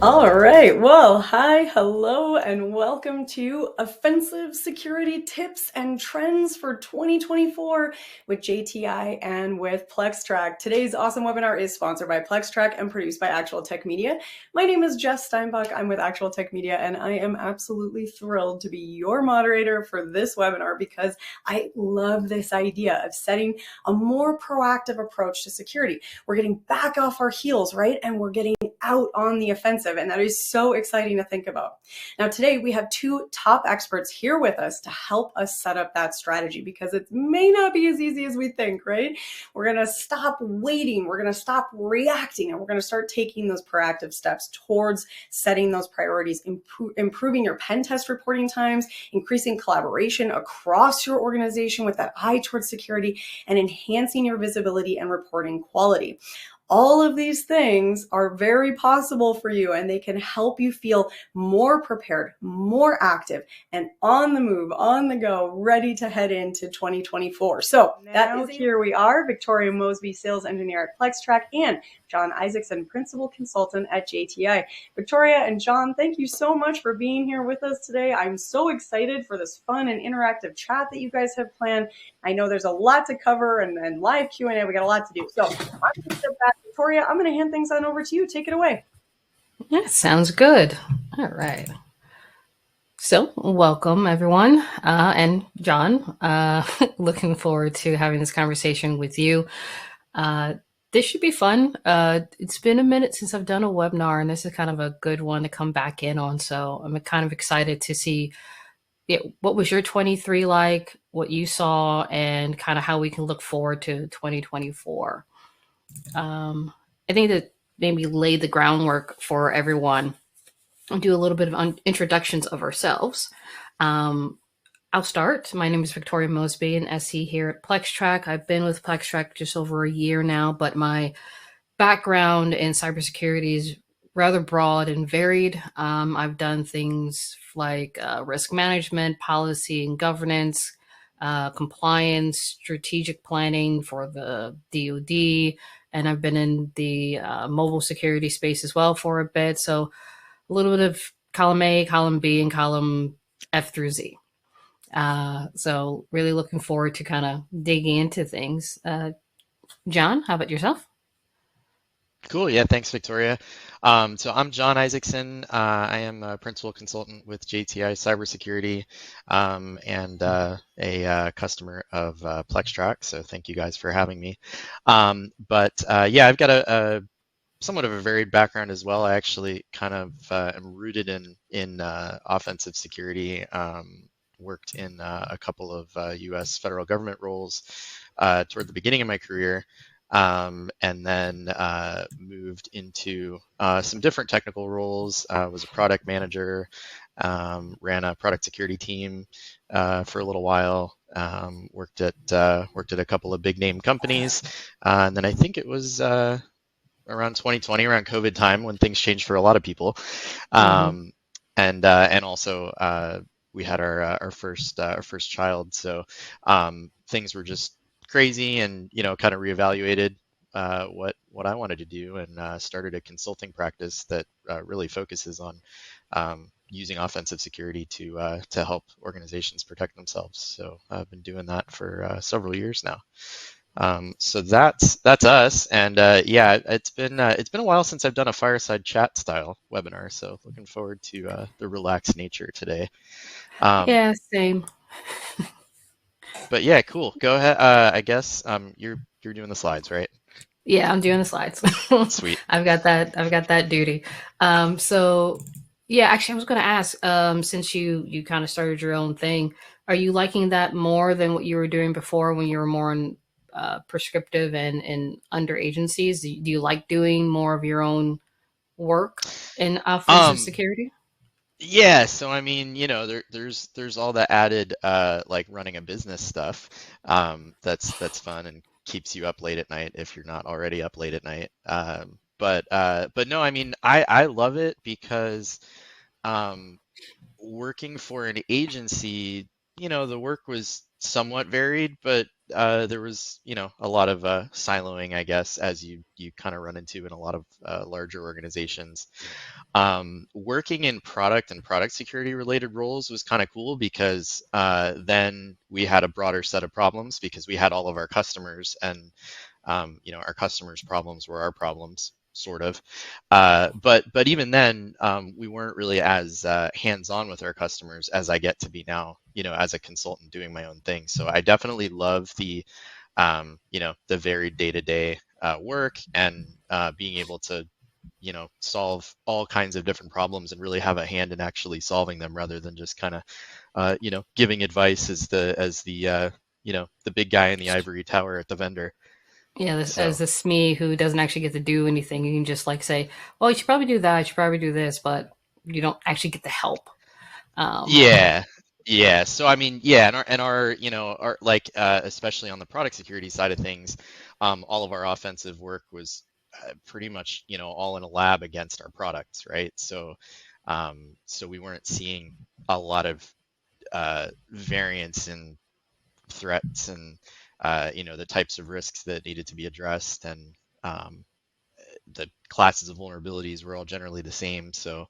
All right. Well, hi, hello, and welcome to Offensive Security Tips and Trends for 2024 with JTI and with PlexTrac. Today's awesome webinar is sponsored by PlexTrac and produced by Actual Tech Media. My name is Jess Steinbach. I'm with Actual Tech Media, and I am absolutely thrilled to be your moderator for this webinar because I love this idea of setting a more proactive approach to security. We're getting back off our heels, right? And we're getting out on the offensive, and that is so exciting to think about. Now, today we have two top experts here with us to help us set up that strategy because it may not be as easy as we think, right? We're going to stop waiting, we're going to stop reacting, and we're going to start taking those proactive steps towards setting those priorities, improving your pen test reporting times, increasing collaboration across your organization with that eye towards security, and enhancing your visibility and reporting quality. All of these things are very possible for you, and they can help you feel more prepared, more active, and on the move, on the go, ready to head into 2024. So now here we are, Victoria Mosby, Sales Engineer at PlexTrac, and Jon Issacson, Principal Consultant at JTI. Victoria and Jon, thank you so much for being here with us today. I'm so excited for this fun and interactive chat that you guys have planned. I know there's a lot to cover and live Q&A. We got a lot to do. So I'm going to step back. Victoria, I'm going to hand things on over to you. Take it away. Yeah, sounds good. All right. So welcome, everyone. And Jon, looking forward to having this conversation with you. This should be fun. It's been a minute since I've done a webinar, and this is kind of a good one to come back in on. So I'm kind of excited to see what was your 23 like, what you saw, and kind of how we can look forward to 2024. I think that maybe lay the groundwork for everyone and do a little bit of introductions of ourselves. I'll start. My name is Victoria Mosby, an SE here at PlexTrac. I've been with PlexTrac just over a year now, but my background in cybersecurity is rather broad and varied. I've done things like risk management, policy and governance, compliance, strategic planning for the DoD, and I've been in the mobile security space as well for a bit. So a little bit of column A, column B, and column F through Z. So really looking forward to kind of digging into things. Jon, how about yourself? Cool. Yeah, thanks, Victoria. So I'm Jon Issacson. I am a principal consultant with JTI Cybersecurity and a customer of PlexTrac. So thank you guys for having me. Yeah, I've got a somewhat of a varied background as well. I actually kind of am rooted in offensive security. Worked in a couple of U.S. federal government roles toward the beginning of my career. And then moved into some different technical roles. Was a product manager, ran a product security team for a little while. Worked at a couple of big name companies, and then I think it was around 2020, around COVID time, when things changed for a lot of people. And also we had our first child, so things were just crazy, and kind of reevaluated what I wanted to do, and started a consulting practice that really focuses on using offensive security to help organizations protect themselves. So I've been doing that for several years now. So that's us, and yeah, it's been a while since I've done a fireside chat style webinar. So looking forward to the relaxed nature today. Yeah, same. But yeah, cool. Go ahead. I guess you're doing the slides, right? Yeah, I'm doing the slides. Sweet. I've got that duty. So yeah, actually I was gonna ask, since you kind of started your own thing, are you liking that more than what you were doing before when you were more in prescriptive and under agencies? Do you like doing more of your own work in offensive security? Yeah, so I mean, there's all the added like running a business stuff that's fun and keeps you up late at night if you're not already up late at night. But no, I mean, I love it because working for an agency, the work was somewhat varied, but there was, a lot of siloing, I guess, as you kind of run into in a lot of larger organizations. Working in product and product security related roles was kind of cool because then we had a broader set of problems because we had all of our customers, and our customers' problems were our problems, sort of. But even then, we weren't really as hands-on with our customers as I get to be now, as a consultant doing my own thing. So I definitely love the varied day-to-day work, and being able to, solve all kinds of different problems and really have a hand in actually solving them, rather than just kind of, giving advice as the big guy in the ivory tower at the vendor. Yeah, as So the SME who doesn't actually get to do anything, you can just like say, "Well, you should probably do that. You should probably do this," but you don't actually get the help. Um, yeah, yeah. So I mean, yeah, and our our like especially on the product security side of things, all of our offensive work was pretty much all in a lab against our products, right? So we weren't seeing a lot of variance in threats, and the types of risks that needed to be addressed, and um, the classes of vulnerabilities were all generally the same. So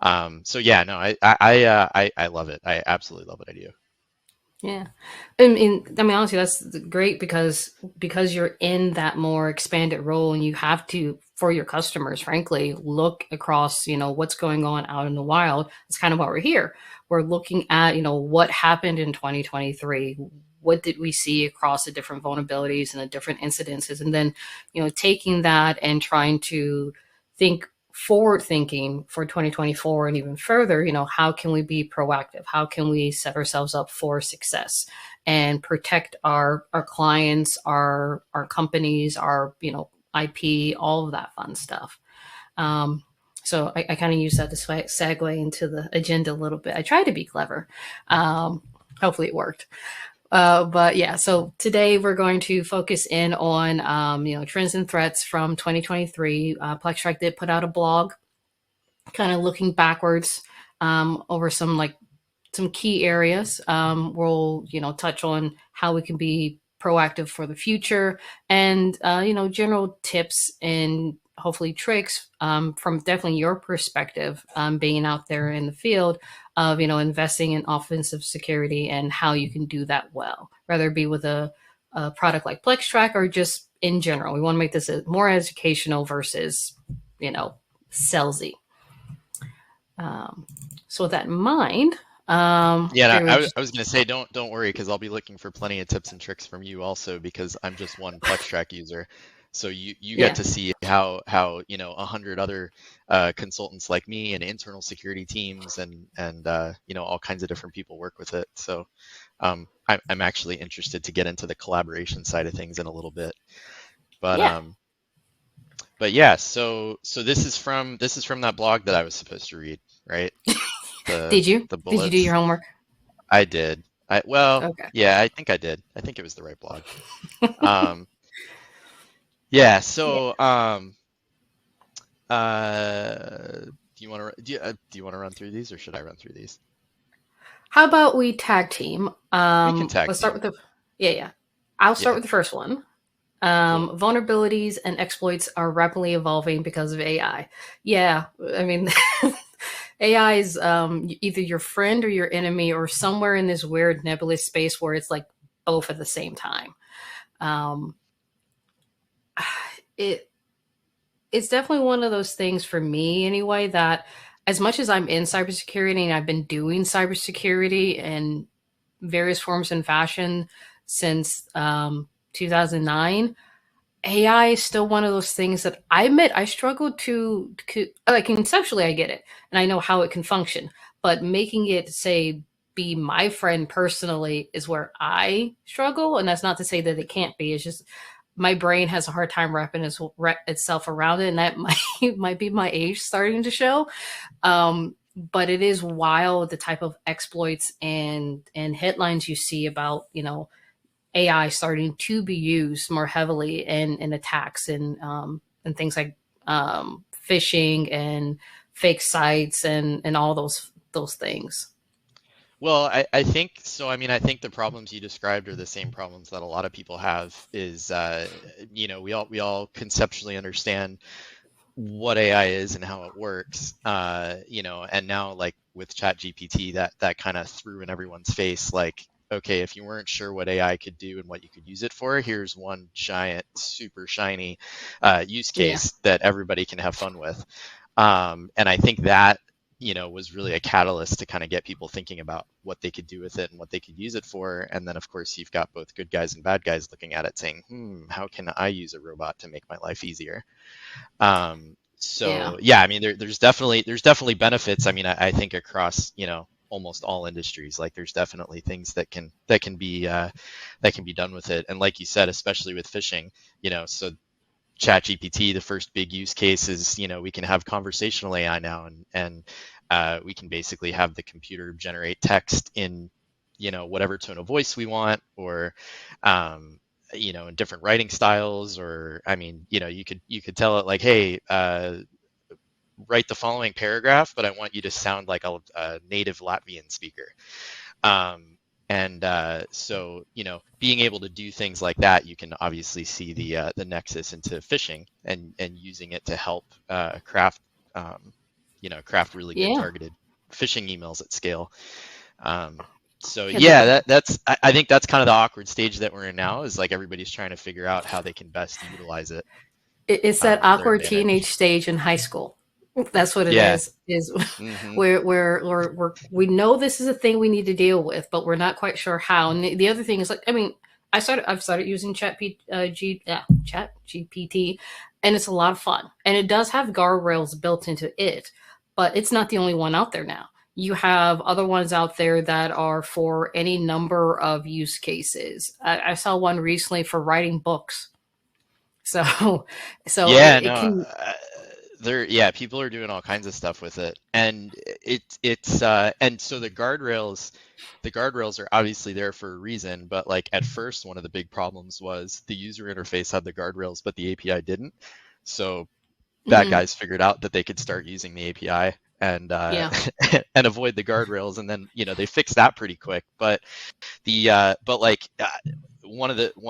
yeah, no, I love it. I absolutely love what I do. Yeah. I mean, honestly, that's great because you're in that more expanded role, and you have to, for your customers, frankly, look across, what's going on out in the wild. It's kind of why we're here. We're looking at, what happened in 2023. What did we see across the different vulnerabilities and the different incidences? And then, taking that and trying to think forward thinking for 2024 and even further, how can we be proactive? How can we set ourselves up for success and protect our clients, our companies, our, IP, all of that fun stuff. So I kind of use that to segue into the agenda a little bit. I tried to be clever. Hopefully it worked. But yeah, so today we're going to focus in on, trends and threats from 2023. PlexTrac did put out a blog kind of looking backwards over some key areas. We'll, touch on how we can be proactive for the future, and, general tips and hopefully tricks from definitely your perspective, being out there in the field of, investing in offensive security and how you can do that well, whether it be with a product like PlexTrac or just in general. We want to make this more educational versus, salesy. So with that in mind, Yeah, figure and we just, I was gonna say, don't worry, because I'll be looking for plenty of tips and tricks from you also, because I'm just one PlexTrack user. So you get yeah, to see how 100 other consultants like me, and internal security teams, and all kinds of different people work with it. So I'm actually interested to get into the collaboration side of things in a little bit. But yeah. um but yeah, so this is from that blog that I was supposed to read, right? The Did you? the Did you do your bullets. homework? I did. Well, Okay. yeah, I think I did. I think it was the right blog. Um, yeah. Yeah. Do you want to do you want to run through these, or should I run through these? How about we tag team? We can tag Let's start team. with the, yeah, yeah. I'll start Yeah. with the first one. Cool. Vulnerabilities and exploits are rapidly evolving because of AI. Yeah, I mean, AI is either your friend or your enemy, or somewhere in this weird nebulous space where it's like both at the same time. Um, it it's definitely one of those things for me anyway, that as much as I'm in cybersecurity and I've been doing cybersecurity in various forms and fashion since 2009, AI is still one of those things that I admit I struggle like, conceptually I get it and I know how it can function, but making it say be my friend personally is where I struggle. And that's not to say that it can't be. It's just my brain has a hard time wrapping itself around it, and that might be my age starting to show. But it is wild the type of exploits and headlines you see about, AI starting to be used more heavily in attacks and things like phishing and fake sites and all those things. Well, I think so. I mean, I think the problems you described are the same problems that a lot of people have. Is we all conceptually understand what AI is and how it works. And now like with ChatGPT, that kind of threw in everyone's face. Like, okay, if you weren't sure what AI could do and what you could use it for, here's one giant, super shiny use Yeah. case that everybody can have fun with. And I think that, was really a catalyst to kind of get people thinking about what they could do with it and what they could use it for. And then, of course, you've got both good guys and bad guys looking at it saying, how can I use a robot to make my life easier? Yeah. So yeah, I mean, there's definitely benefits. I mean, I think across, almost all industries, like there's definitely things that can be done with it. And like you said, especially with phishing, so ChatGPT, the first big use case is, we can have conversational AI now, and we can basically have the computer generate text in, whatever tone of voice we want, or in different writing styles, or I mean, you could tell it like, hey, write the following paragraph, but I want you to sound like a native Latvian speaker. So, being able to do things like that, you can obviously see the nexus into phishing and using it to help craft really good Yeah. targeted phishing emails at scale. Um, so Yeah. The, yeah, I think that's kind of the awkward stage that we're in now, is like everybody's trying to figure out how they can best utilize it it's that to their awkward teenage advantage. stage in high school. That's what it Yeah. is Hmm. we know this is a thing we need to deal with, but we're not quite sure how. And the other thing is, like, I mean, I've started using Chat GPT, and it's a lot of fun. And it does have guardrails built into it, but it's not the only one out there now. You have other ones out there that are for any number of use cases. I saw one recently for writing books. So, so Yeah, it no, can. yeah, people are doing all kinds of stuff with it, and and so the guardrails are obviously there for a reason, but like at first, one of the big problems was the user interface had the guardrails, but the API didn't. So bad Mhm, guys figured out that they could start using the API and yeah. and avoid the guardrails, and then they fixed that pretty quick. But like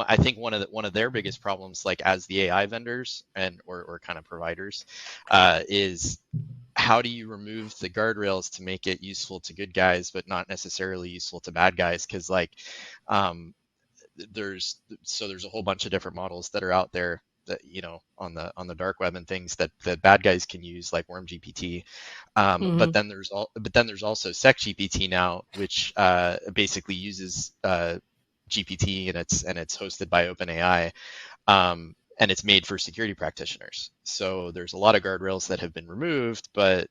I think one of their biggest problems, like as the AI vendors and or kind of providers, is how do you remove the guardrails to make it useful to good guys but not necessarily useful to bad guys? Because like um, there's a whole bunch of different models that are out there that on the dark web and things that bad guys can use, like worm gpt. But Mhm. then there's also SecGPT now, which basically uses GPT, and it's hosted by OpenAI, and it's made for security practitioners. So there's a lot of guardrails that have been removed, but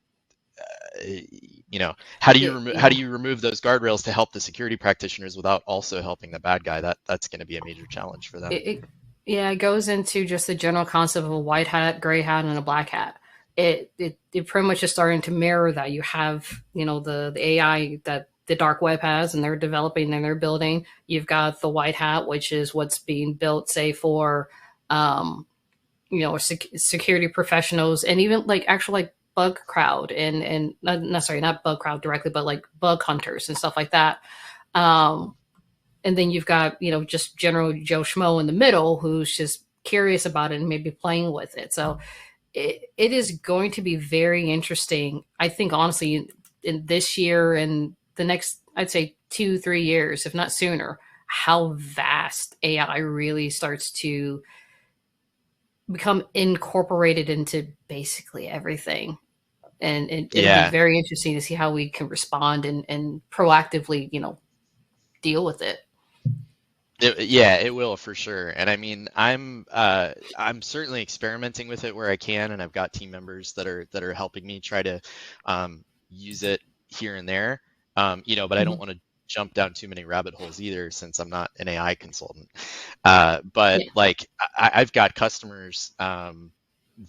how do you how Yeah. do you remove those guardrails to help the security practitioners without also helping the bad guy? That's going to be a major challenge for them. It yeah, it goes into just the general concept of a white hat, gray hat, and a black hat. It pretty much is starting to mirror that. You have, the AI that the dark web has, and they're developing and they're building. You've got the white hat, which is what's being built, say, for um, security professionals, and even like actual like bug crowd, and not sorry, not bug crowd directly, but like bug hunters and stuff like that. Um, and then you've got, just general Joe Schmo in the middle who's just curious about it and maybe playing with it. So it is going to be very interesting. I think honestly, in this year and the next, I'd say 2-3 years, if not sooner, how vast AI really starts to become incorporated into basically everything. And it'll be Yeah. very interesting to see how we can respond and proactively, deal with it. Yeah, it will for sure. And I mean, I'm certainly experimenting with it where I can, and I've got team members that are helping me try to use it here and there. But I don't Mhm. want to jump down too many rabbit holes either, since I'm not an AI consultant. But Yeah. like I've got customers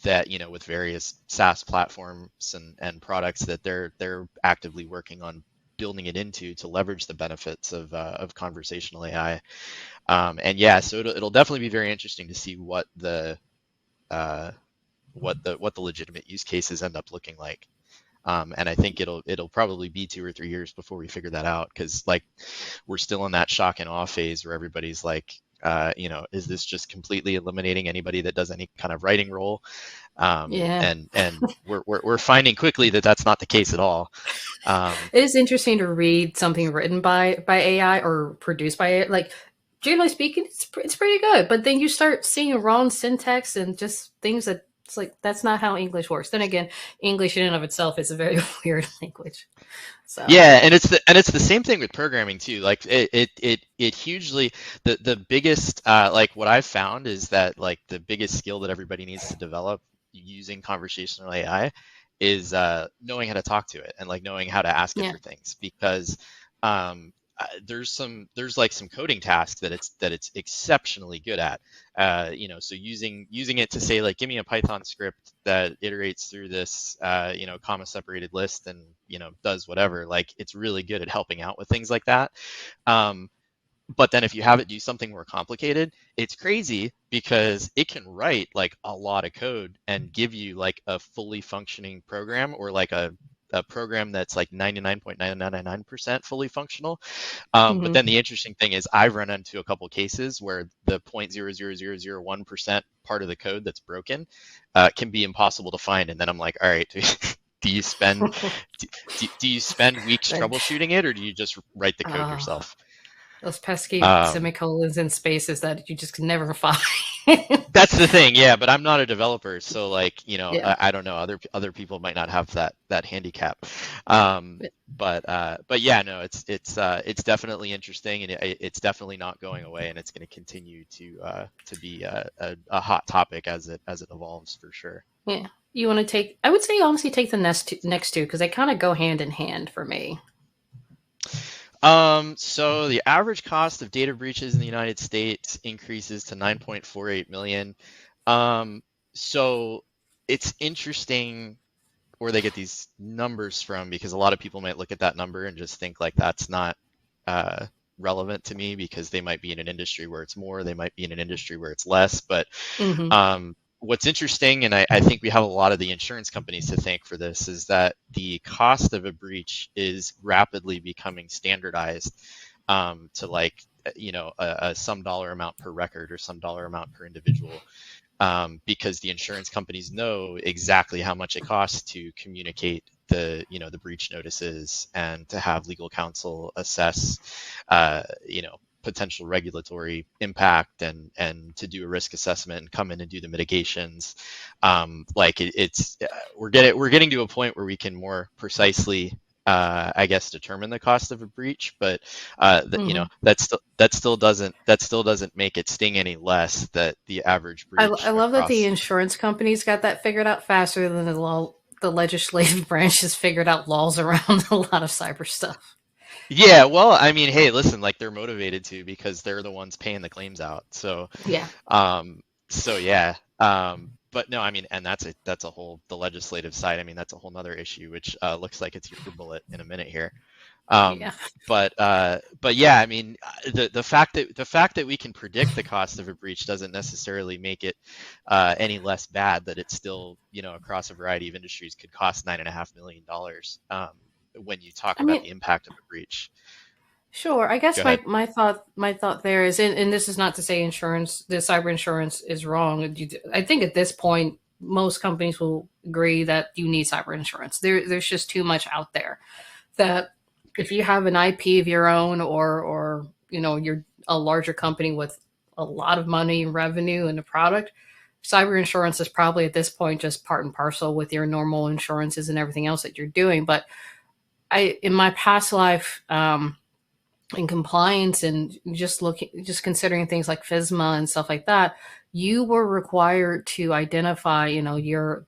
that with various SaaS platforms and products that they're actively working on building it into to leverage the benefits of conversational AI. And yeah, so it'll definitely be very interesting to see uh, what the legitimate use cases end up looking like. And I think it'll probably be 2 or 3 years before we figure that out, because like we're still in that shock and awe phase where everybody's like, is this just completely eliminating anybody that does any kind of writing role? Yeah. And we're finding quickly that that's not the case at all. It is interesting to read something written by AI or produced by AI. Like, generally speaking, it's pretty good. But then you start seeing wrong syntax and just things that it's like that's not how English works. Then again, English in and of itself is a very weird language. So Yeah, and it's the same thing with programming too. Like it hugely the biggest like what I've found is that like the biggest skill that everybody needs to develop using conversational AI is knowing how to talk to it and like knowing how to ask it yeah. for things, because there's like some coding tasks that it's exceptionally good at. So using it to say like, give me a Python script that iterates through this comma separated list and does whatever. Like it's really good at helping out with things like that. But then if you have it do something more complicated, it's crazy because it can write like a lot of code and give you like a fully functioning program, or like a program that's like 99.999% fully functional. But Mm-hmm. then the interesting thing is I've run into a couple cases where the 0.00001% part of the code that's broken can be impossible to find. And then I'm like, all right, do you spend do you spend weeks troubleshooting it, or do you just write the code uh, yourself? those pesky Um, semicolons and spaces that you just can never find. that's the thing, yeah. But I'm not a developer, so like Yeah. I don't know. Other people might not have that handicap. Um, but yeah, no, it's definitely interesting, and it's definitely not going away, and it's going to continue to be a hot topic as it evolves for sure. Yeah. You want to take, I would say honestly take the next two because they kind of go hand in hand for me. So the average cost of data breaches in the United States increases to 9.48 million. So it's interesting where they get these numbers from, because a lot of people might look at that number and just think like that's not uh, relevant to me, because they might be in an industry where it's more, they might be in an industry where it's less. But Mm-hmm. what's interesting, and I think we have a lot of the insurance companies to thank for this, is that the cost of a breach is rapidly becoming standardized to like a some dollar amount per record or some dollar amount per individual, because the insurance companies know exactly how much it costs to communicate the breach notices and to have legal counsel assess potential regulatory impact and to do a risk assessment and come in and do the mitigations. We're getting to a point where we can more precisely I guess determine the cost of a breach, but Mm-hmm. that still doesn't make it sting any less that the average I breach love that the across. insurance companies got that figured out faster than the legislative branch has figured out laws around a lot of cyber stuff. Yeah, well, I mean, hey, listen, like they're motivated to, because they're the ones paying the claims out. So, Yeah. um, yeah. But no, I mean, and that's a whole the legislative side. I mean, that's a whole nother issue, which looks like it's your bullet in a minute here. Yeah. But yeah, I mean, the fact that we can predict the cost of a breach doesn't necessarily make it any less bad. That it's still, across a variety of industries could cost $9.5 million when you talk I about mean, the impact of a breach. sure. I Go guess ahead. my thought there is, and this is not to say the cyber insurance is wrong. I think at this point, most companies will agree that you need cyber insurance. There's just too much out there that if you have an IP of your own, or you're a larger company with a lot of money and revenue and a product, cyber insurance is probably at this point just part and parcel with your normal insurances and everything else that you're doing. But in my past life, in compliance and just considering things like FISMA and stuff like that, you were required to identify, your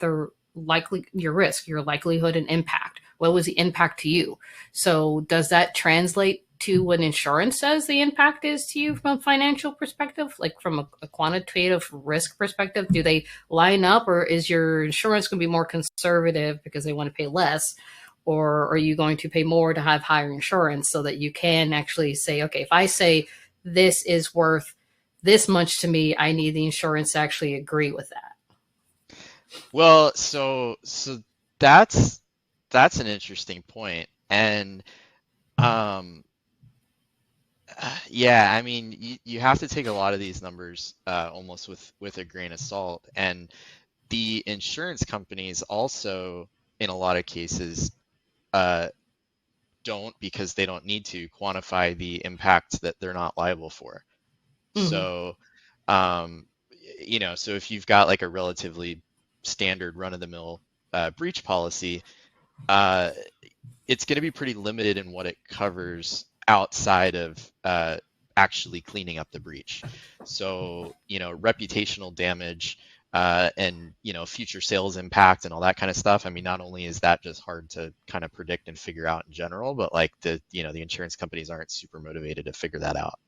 risk, your likelihood and impact. What was the impact to you? So does that translate to what insurance says the impact is to you from a financial perspective, like from a quantitative risk perspective? Do they line up, or is your insurance going to be more conservative because they want to pay less? Or are you going to pay more to have higher insurance so that you can actually say, okay, if I say this is worth this much to me, I need the insurance to actually agree with that? Well, so that's that's an interesting point. And um, yeah, I mean, you have to take a lot of these numbers almost with a grain of salt. And the insurance companies also, in a lot of cases, uh, don't, because they don't need to quantify the impact that they're not liable for. Hmm. So, um, so if you've got like a relatively standard run-of-the-mill breach policy, uh, it's going to be pretty limited in what it covers outside of actually cleaning up the breach. So, reputational damage and, future sales impact and all that kind of stuff. I mean, not only is that just hard to kind of predict and figure out in general, but like the insurance companies aren't super motivated to figure that out.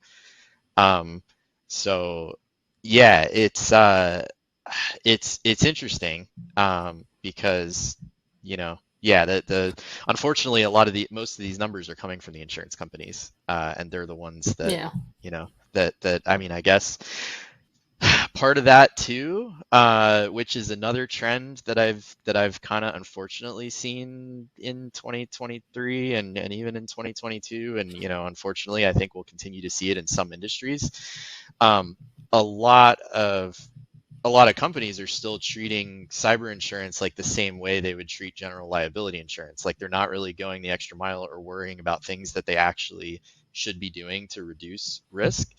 So yeah, it's interesting because yeah, the unfortunately a lot of most of these numbers are coming from the insurance companies, and they're the ones that Yeah. that I mean, I guess part of that too, which is another trend that I've kind of unfortunately seen in 2023 and even in 2022, and unfortunately I think we'll continue to see it in some industries. Um, a lot of companies are still treating cyber insurance like the same way they would treat general liability insurance. Like they're not really going the extra mile or worrying about things that they actually should be doing to reduce risk.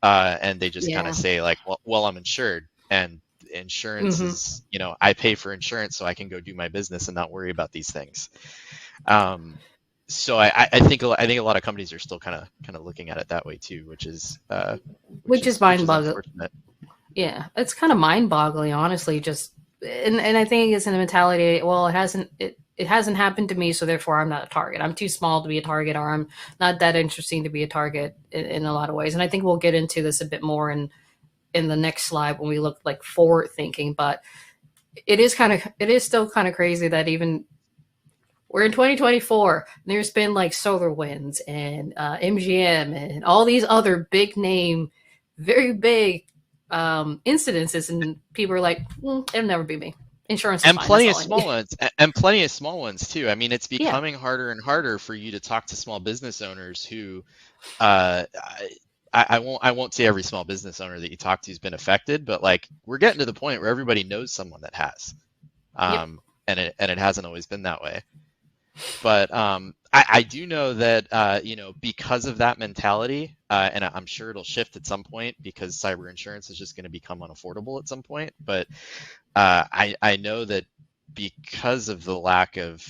And they just kind of Yeah. say like, well, I'm insured, and insurance Hmm. is, I pay for insurance so I can go do my business and not worry about these things. So I think a lot of companies are still kind of looking at it that way too, which is Which is which mind is boggling. unfortunate. Yeah, it's kind of mind boggling, honestly. Just and I think it's in the mentality. Well, it hasn't happened to me, so therefore I'm not a target. I'm too small to be a target, or I'm not that interesting to be a target in a lot of ways. And I think we'll get into this a bit more in the next slide when we look like forward thinking. But it is still kind of crazy that even we're in 2024. There's been like SolarWinds and MGM and all these other big name, very big incidences, and people are like, it'll never be me. Insurance is And fine. That's plenty of all I need. small ones, and plenty of small ones too. I mean, it's Yeah. becoming harder and harder for you to talk to small business owners who, uh, I won't say every small business owner that you talk to has been affected, but like we're getting to the point where everybody knows someone that has, Yep. and it hasn't always been that way. But I do know that because of that mentality, and I'm sure it'll shift at some point because cyber insurance is just going to become unaffordable at some point. But I know that because of the lack of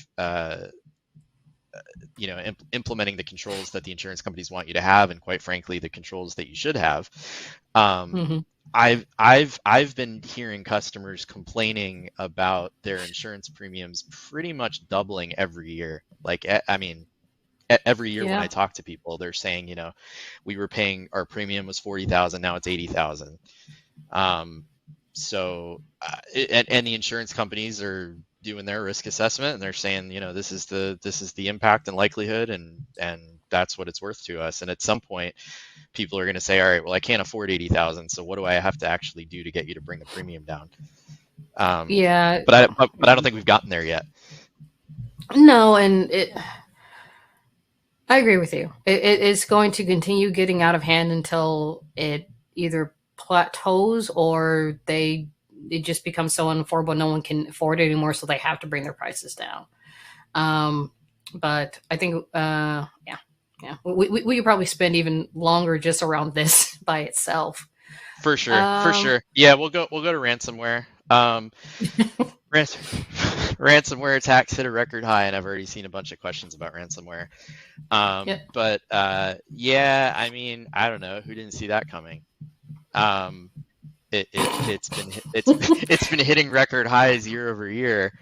implementing the controls that the insurance companies want you to have, and quite frankly, the controls that you should have. Um, Mm-hmm. I've been hearing customers complaining about their insurance premiums pretty much doubling every year. Like, I mean, every year when I Yeah. talk to people, they're saying, we were paying, our premium was 40,000, now it's 80,000. And the insurance companies are doing their risk assessment, and they're saying, this is the impact and likelihood, and that's what it's worth to us. And at some point, people are going to say, all right, well, I can't afford 80,000, so what do I have to actually do to get you to bring the premium down? Yeah. But I don't think we've gotten there yet. No, I agree with you. It's going to continue getting out of hand until it either plateaus or it just becomes so unaffordable no one can afford it anymore, so they have to bring their prices down. But I think, yeah, we could probably spend even longer just around this by itself. For sure, for Um, sure. Yeah, we'll go to ransomware. Ransomware attacks hit a record high, and I've already seen a bunch of questions about ransomware. yep. But yeah, I mean, I don't know who didn't see that coming. Um, it's been hitting record highs year over year.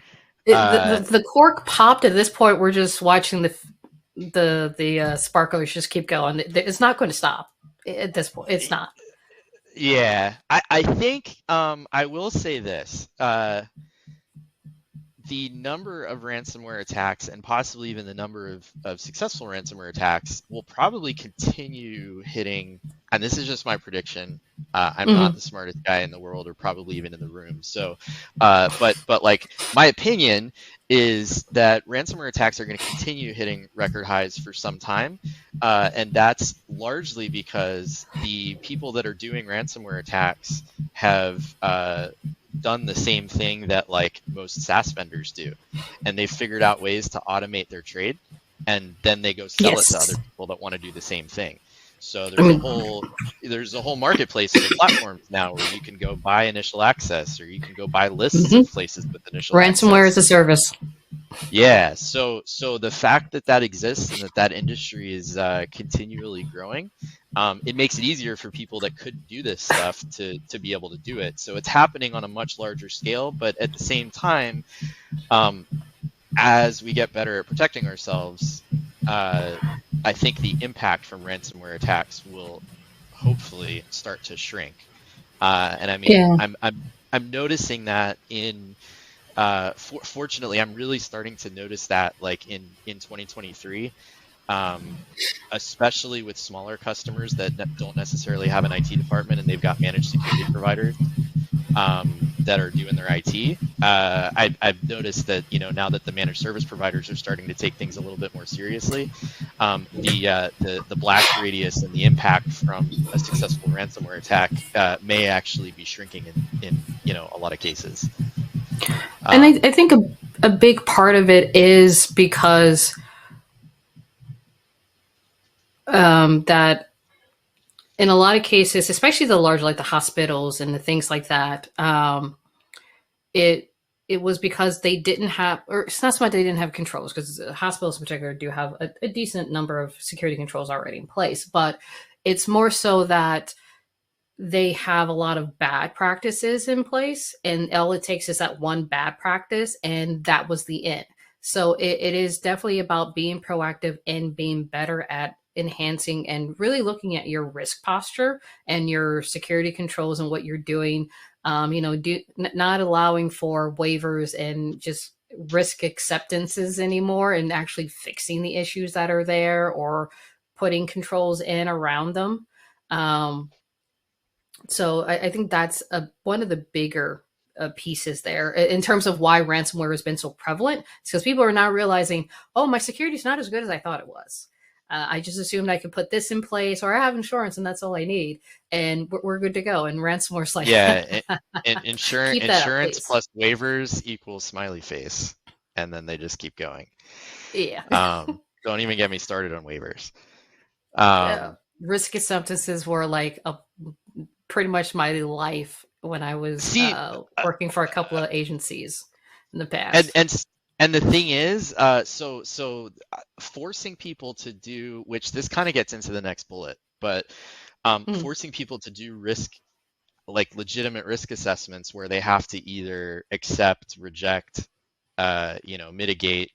The cork popped. At this point, we're just watching the sparklers just keep going. It's not going to stop at this point. It's not. Yeah, I think I will say this. The number of ransomware attacks, and possibly even the number of successful ransomware attacks, will probably continue hitting and this is just my prediction. I'm not Mm-hmm. the smartest guy in the world, or probably even in the room. So, but like my opinion is that ransomware attacks are going to continue hitting record highs for some time, and that's largely because the people that are doing ransomware attacks have done the same thing that like most SaaS vendors do, and they've figured out ways to automate their trade, and then they go sell it to other Yes. people that want to do the same thing. So I there's a mean, whole marketplace for platforms now where you can go buy initial access, or you can go buy lists mhm. of places with initial Ransomware as access. a service. Yeah, so the fact that that exists and that that industry is continually growing, it makes it easier for people that couldn't do this stuff to be able to do it. So it's happening on a much larger scale, but at the same time, um, as we get better at protecting ourselves, I think the impact from ransomware attacks will hopefully start to shrink. And I mean, Yeah. I'm noticing that in fortunately, I'm really starting to notice that like in 2023, especially with smaller customers that don't necessarily have an IT department and they've got managed security providers that are doing their IT. I've noticed that now that the managed service providers are starting to take things a little bit more seriously, the blast radius and the impact from a successful ransomware attack may actually be shrinking in a lot of cases. And I think a big part of it is because that in a lot of cases, especially the large, like the hospitals and the things like that, it it was because they didn't have, or it's not so much they didn't have controls, because hospitals in particular do have a decent number of security controls already in place, but it's more so that they have a lot of bad practices in place, and all it takes is that one bad practice, and that was the end. So it is definitely about being proactive and being better at enhancing and really looking at your risk posture and your security controls and what you're doing. Not allowing for waivers and just risk acceptances anymore, and actually fixing the issues that are there or putting controls in around them. So I think that's one of the bigger pieces there in terms of why ransomware has been so prevalent. It's because people are now realizing, oh, my security is not as good as I thought it was. I just assumed I could put this in place, or I have insurance and that's all I need, and we're good to go. And ransomware's like, Yeah, and keep that up, insurance please. plus waivers equals smiley face, and then they just keep going. Yeah. Don't even get me started on waivers. Yeah. Um, Risk acceptances were like pretty much my life when I was see, working for a couple of agencies in the and past. and and the thing is, forcing people to do, which this kind of gets into the next bullet, but Mm, forcing people to do like legitimate risk assessments where they have to either accept, reject, mitigate.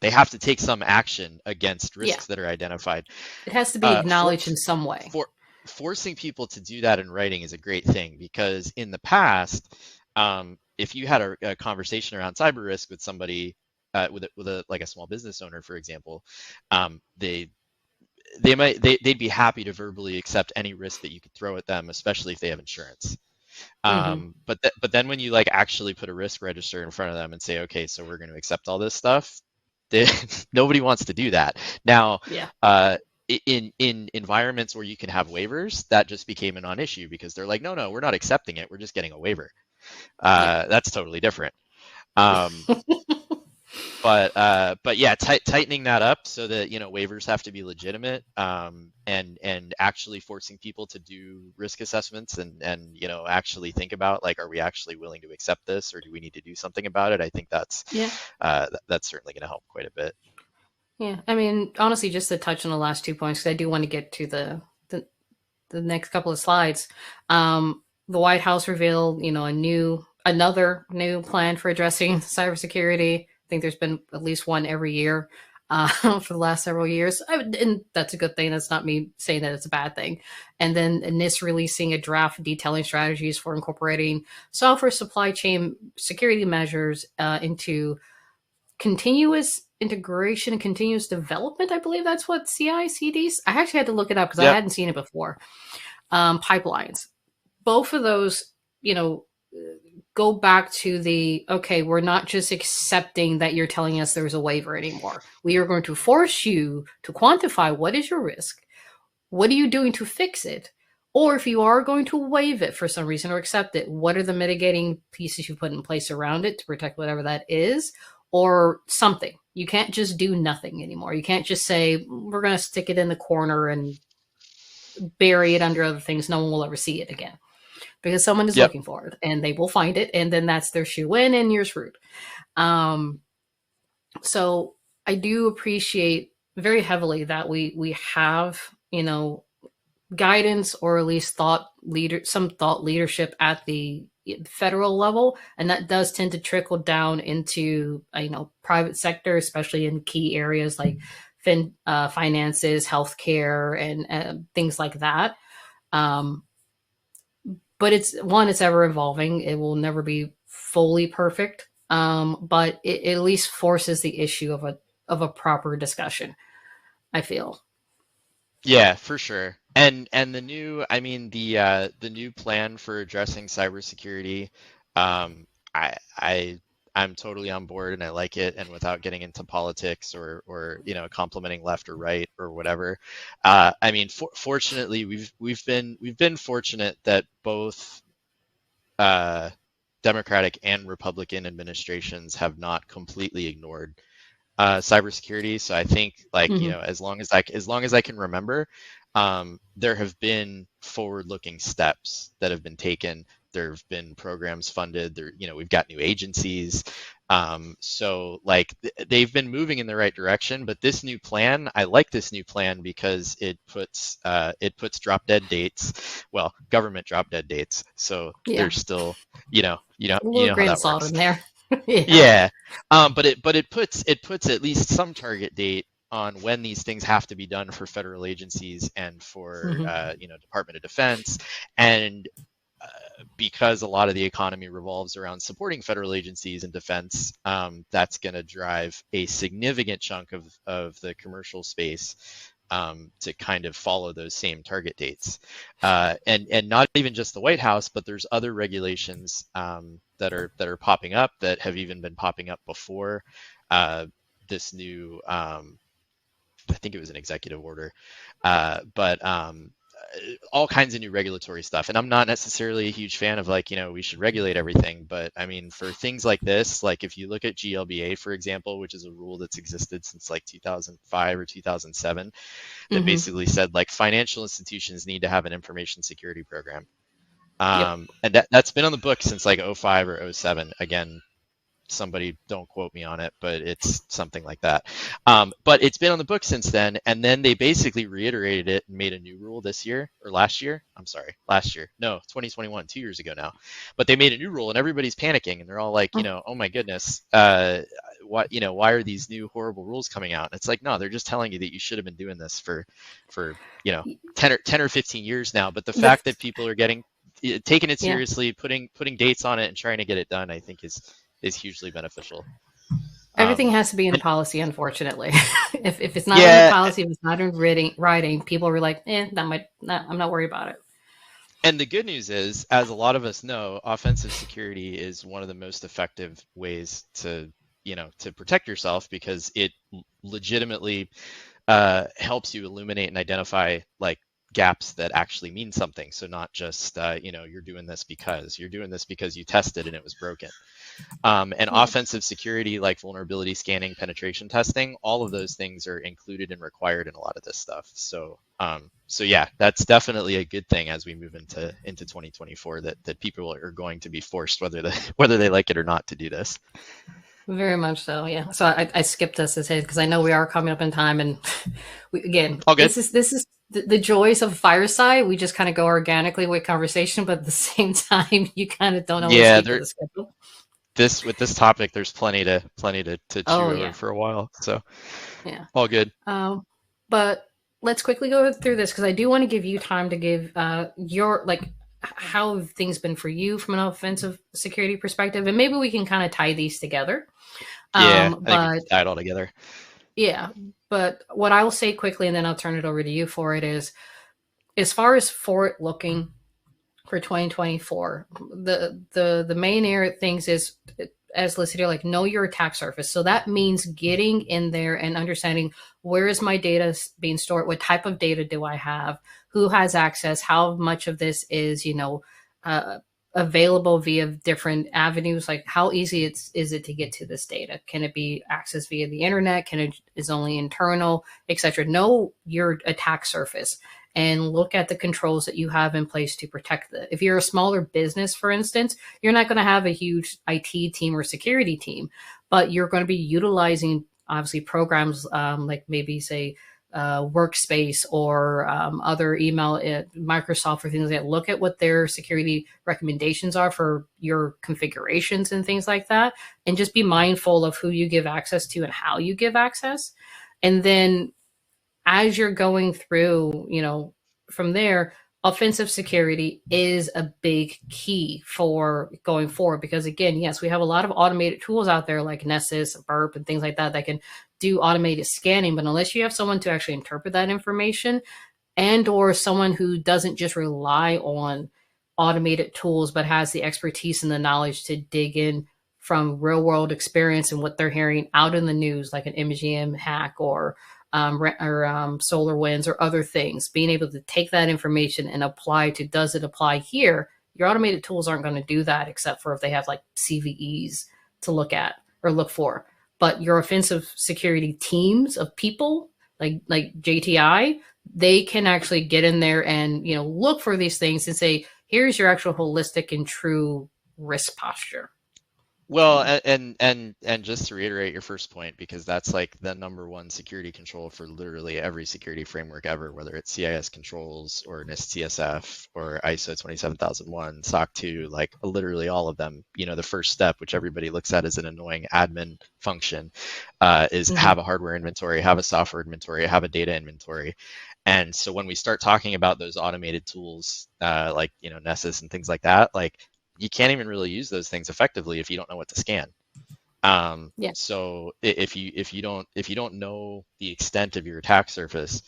They have to take some action against yeah. risks that are identified. It has to be Uh, for, acknowledged in some way. for Forcing people to do that in writing is a great thing, because in the past, if you had a conversation around cyber risk with somebody, with a like a small business owner, for example, they they'd be happy to verbally accept any risk that you could throw at them, especially if they have insurance. Hmm. But then when you like actually put a risk register in front of them and say, okay, so we're going to accept all this stuff, they, nobody wants to do that. Now, Yeah. in environments where you can have waivers, that just became a non-issue, because they're like, no, we're not accepting it. We're just getting a waiver. Yeah. That's totally different. Um, but yeah, tightening that up so that waivers have to be legitimate, and actually forcing people to do risk assessments, and actually think about, like, are we actually willing to accept this, or do we need to do something about it? I think Yeah. that's certainly going to help quite a bit. Yeah. I mean, honestly, just to touch on the last 2 points, because I do want to get to the next couple of slides. The White House revealed, another new plan for addressing cybersecurity. I think there's been at least one every year for the last several years, and that's a good thing. That's not me saying that it's a bad thing. And then NIST releasing a draft detailing strategies for incorporating software supply chain security measures into continuous integration and continuous development. I believe that's what CI/CDs. I actually had to look it up because I Yep. hadn't seen it before. Pipelines. Both of those, go back to okay, we're not just accepting that you're telling us there's a waiver anymore. We are going to force you to quantify what is your risk. What are you doing to fix it? Or if you are going to waive it for some reason or accept it, what are the mitigating pieces you put in place around it to protect whatever that is, or something? You can't just do nothing anymore. You can't just say, we're going to stick it in the corner and bury it under other things. No one will ever see it again because someone is Yep. looking for it and they will find it. And then that's their shoe in and you're screwed. So I do appreciate very heavily that we have, guidance or at least some thought leadership at the federal level, and that does tend to trickle down into private sector, especially in key areas like finances, healthcare, and things like that. But it's ever evolving. It will never be fully perfect, but it at least forces the issue of a proper discussion, I feel. Yeah, for sure. And the new plan for addressing cybersecurity, I I'm totally on board and I like it. And without getting into politics or complimenting left or right or whatever, fortunately we've been fortunate that both uh, Democratic and Republican administrations have not completely ignored cybersecurity. So I think Mm-hmm. as long as I can remember, there have been forward-looking steps that have been taken. There have been programs funded. We've got new agencies. So they've been moving in the right direction. But this new plan, I like this new plan because it puts drop dead dates. Well, government drop dead dates. So Yeah, there's still, you know, a you little know how grain of that salt works. in there. Yeah. Yeah, but it puts at least some target date on when these things have to be done for federal agencies and for Mm-hmm. Department of Defense, and because a lot of the economy revolves around supporting federal agencies and defense, that's going to drive a significant chunk of the commercial space to kind of follow those same target dates, and not even just the White House, but there's other regulations that are popping up that have even been popping up before this new. I think it was an executive order, but all kinds of new regulatory stuff. And I'm not necessarily a huge fan of we should regulate everything, but I mean, for things like this, like if you look at GLBA, for example, which is a rule that's existed since 2005 or 2007, that Mm-hmm. basically said financial institutions need to have an information security program. Yep. And that's been on the book since '05 or '07. Again, somebody don't quote me on it, but it's something like that. But it's been on the book since then, and then they basically reiterated it and made a new rule this year or last year. I'm sorry, last year. No, 2021, 2 years ago now. But they made a new rule, and everybody's panicking, and they're all like, oh my goodness, why are these new horrible rules coming out? And it's like, no, they're just telling you that you should have been doing this for 10 or 15 years now. But the The fact that people are taking it Yeah. seriously, putting dates on it, and trying to get it done, I think is hugely beneficial. Everything has to be in And policy, unfortunately. If it's not in the yeah, policy, if it's not in writing, people are like, I'm not worried about it. and the good news is, as a lot of us know, offensive security is one of the most effective ways to protect yourself because it legitimately helps you illuminate and identify gaps that actually mean something. So not just you're doing this because you tested and it was broken. And Yeah. offensive security, like vulnerability scanning, penetration testing, all of those things are included and required in a lot of this stuff. So yeah, that's definitely a good thing as we move into 2024, that people are going to be forced, whether they like it or not, to do this. Very much so, yeah. So I skipped us this because I know we are coming up in time, and All good. this is the joys of fireside. We just kind of go organically with conversation, but at the same time, you kind of don't always Yeah, keep to the schedule. with this topic, there's plenty to Oh chew over yeah, for a while. So yeah. all good. But let's quickly go through this because I do want to give you time to give your how have things been for you from an offensive security perspective, and maybe we can kind of tie these together. Yeah, I think we But just died altogether. yeah, but what I will say quickly, and then I'll turn it over to you for it, is as far as forward looking for 2024, the main area things is, as listed here, like know your attack surface. So that means getting in there and understanding, where is my data being stored, what type of data do I have, who has access, how much of this is, uh, available via different avenues, like how easy is it to get to this data, can it be accessed via the internet, can it is only internal, etc. Know your attack surface and look at the controls that you have in place to protect it. If you're a smaller business, for instance, you're not going to have a huge IT team or security team, but you're going to be utilizing obviously programs, like maybe say Workspace or other email, Microsoft, or things like that. Look at what their security recommendations are for your configurations and things like that, and just be mindful of who you give access to and how you give access. And then as you're going through, from there, offensive security is a big key for going forward. Because again, yes, we have a lot of automated tools out there like Nessus, Burp, and things like that that can do automated scanning. But unless you have someone to actually interpret that information, and or someone who doesn't just rely on automated tools but has the expertise and the knowledge to dig in from real world experience and what they're hearing out in the news, like an MGM hack or solar winds or other things, being able to take that information and apply to, does it apply here? Your automated tools aren't going to do that except for if they have like CVEs to look at or look for. But your offensive security teams of people like JTI, they can actually get in there and look for these things and say, here's your actual holistic and true risk posture. Well, and just to reiterate your first point, because that's like the number one security control for literally every security framework ever, whether it's CIS controls or NIST CSF or ISO 27001, SOC 2, like literally all of them. The first step, which everybody looks at as an annoying admin function, is have a hardware inventory, have a software inventory, have a data inventory. And so when we start talking about those automated tools, like Nessus and things like that, like you can't even really use those things effectively if you don't know what to scan. Yeah. So if you don't know the extent of your attack surface,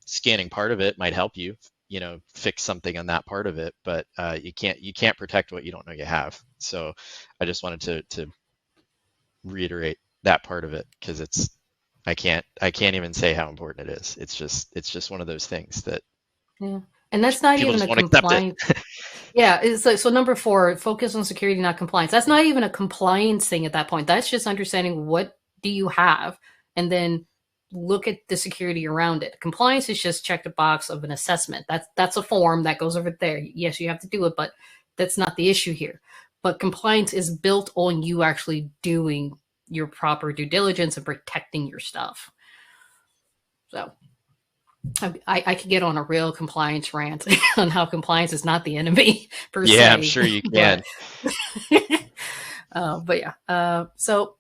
scanning part of it might help you, fix something on that part of it, but you can't protect what you don't know you have. So I just wanted to reiterate that part of it, because I can't even say how important it is. It's just one of those things that and that's not people even just a won't accept it. compliance. Yeah, it's like, so number 4, focus on security, not compliance. That's not even a compliance thing at that point. That's just understanding what do you have, and then look at the security around it. Compliance is just check the box of an assessment. That's a form that goes over there. Yes, you have to do it, but that's not the issue here. But compliance is built on you actually doing your proper due diligence and protecting your stuff. So I could get on a real compliance rant on how compliance is not the enemy per se. Yeah, I'm sure you can. But yeah, so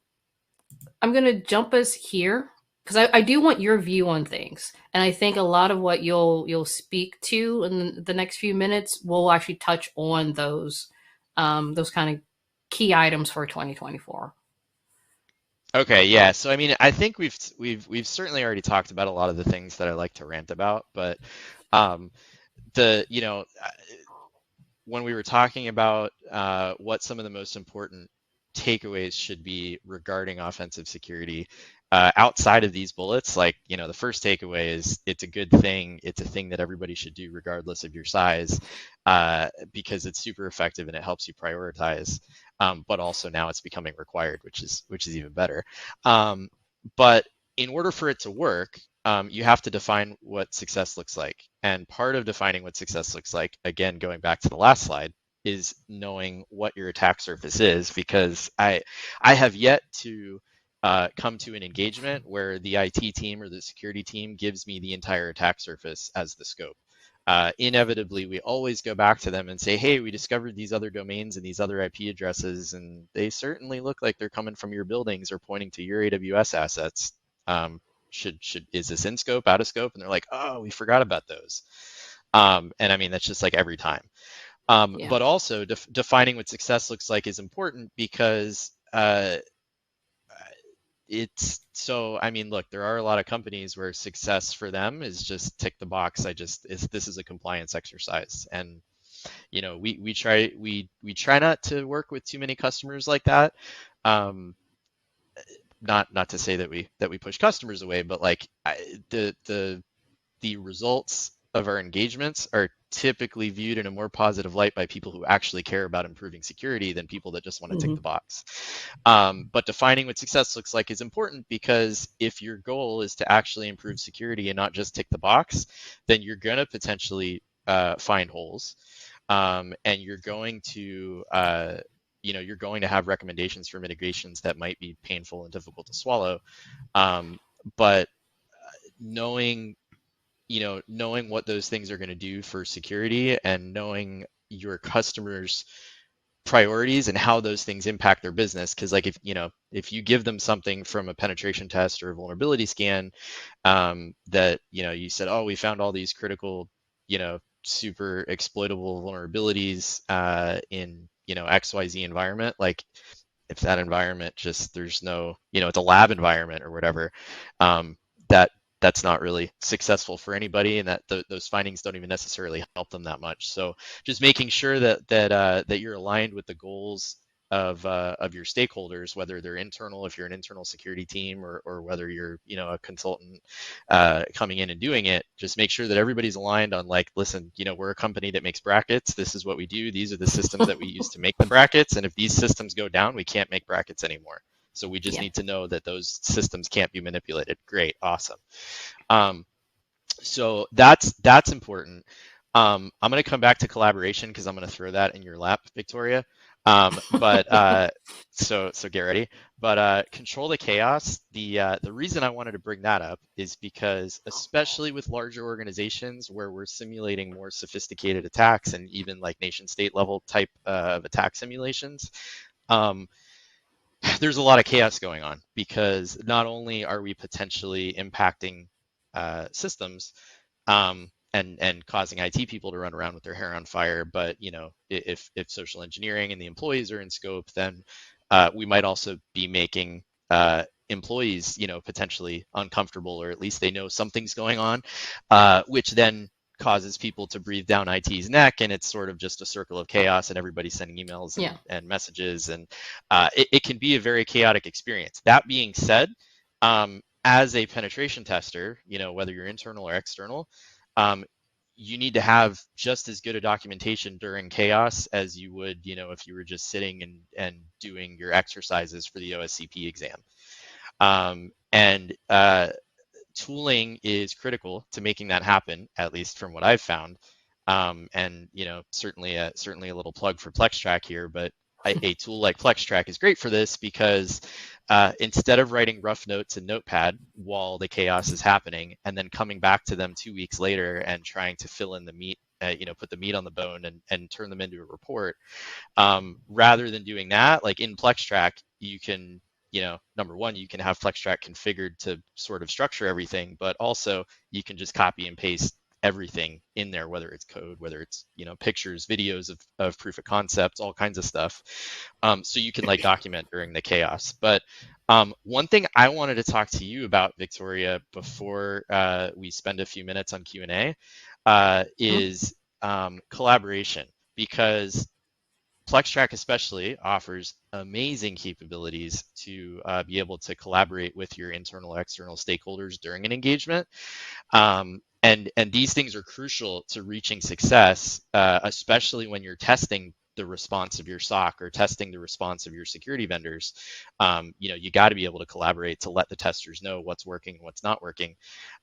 I'm going to jump us here because I do want your view on things, and I think a lot of what you'll speak to in the next few minutes will actually touch on those kind of key items for 2024. Okay, yeah. So I mean, I think we've certainly already talked about a lot of the things that I like to rant about, but um, the when we were talking about what some of the most important takeaways should be regarding offensive security, outside of these bullets, like the first takeaway is it's a good thing. It's a thing that everybody should do regardless of your size, because it's super effective and it helps you prioritize. But also now it's becoming required, which is even better. But in order for it to work, you have to define what success looks like. And part of defining what success looks like, again, going back to the last slide, is knowing what your attack surface is, because I have yet to come to an engagement where the IT team or the security team gives me the entire attack surface as the scope. Inevitably, we always go back to them and say, hey, we discovered these other domains and these other IP addresses, and they certainly look like they're coming from your buildings or pointing to your AWS assets. Is this in scope, out of scope? And they're like, oh, we forgot about those. And I mean, that's just like every time. Yeah. But also defining what success looks like is important, because I mean, look, there are a lot of companies where success for them is just tick the box. This is a compliance exercise. And, we try not to work with too many customers like that. Um, not to say that we push customers away, but like the results of our engagements are typically viewed in a more positive light by people who actually care about improving security than people that just want to tick the box. But defining what success looks like is important, because if your goal is to actually improve security and not just tick the box, then you're going to potentially find holes, and you're going to have recommendations for mitigations that might be painful and difficult to swallow. But knowing knowing what those things are going to do for security, and knowing your customers' priorities and how those things impact their business. Because like if you give them something from a penetration test or a vulnerability scan, that you said, oh, we found all these critical, super exploitable vulnerabilities in XYZ environment, like if that environment just there's no it's a lab environment or whatever, that that's not really successful for anybody, and those findings don't even necessarily help them that much. So just making sure that you're aligned with the goals of your stakeholders, whether they're internal, if you're an internal security team, or whether you're a consultant coming in and doing it. Just make sure that everybody's aligned on, like, listen, we're a company that makes brackets. This is what we do. These are the systems that we use to make the brackets. And if these systems go down, we can't make brackets anymore. So we just need to know that those systems can't be manipulated. Great, awesome. So that's important. I'm going to come back to collaboration because I'm going to throw that in your lap, Victoria. So get ready. But control the chaos. The reason I wanted to bring that up is because, especially with larger organizations where we're simulating more sophisticated attacks, and even like nation state level type of attack simulations, there's a lot of chaos going on, because not only are we potentially impacting systems, and causing IT people to run around with their hair on fire, but if social engineering and the employees are in scope, then we might also be making employees potentially uncomfortable, or at least they know something's going on, which then causes people to breathe down IT's neck, and it's sort of just a circle of chaos, and everybody's sending emails and messages, and it can be a very chaotic experience. That being said, as a penetration tester, whether you're internal or external, you need to have just as good a documentation during chaos as you would, if you were just sitting and doing your exercises for the OSCP exam. And tooling is critical to making that happen, at least from what I've found. And certainly a little plug for PlexTrac here, but a tool like PlexTrac is great for this, because instead of writing rough notes in Notepad while the chaos is happening, and then coming back to them 2 weeks later and trying to fill in the meat, put the meat on the bone and turn them into a report, rather than doing that, like in PlexTrac, you can, number one, you can have PlexTrac configured to sort of structure everything, but also you can just copy and paste everything in there, whether it's code, whether it's pictures, videos of proof of concepts, all kinds of stuff, so you can like document during the chaos. But one thing I wanted to talk to you about, Victoria, before we spend a few minutes on Q&A, is collaboration, because PlexTrac especially offers amazing capabilities to be able to collaborate with your internal, external stakeholders during an engagement. And these things are crucial to reaching success, especially when you're testing the response of your SOC or testing the response of your security vendors. You got to be able to collaborate to let the testers know what's working and what's not working.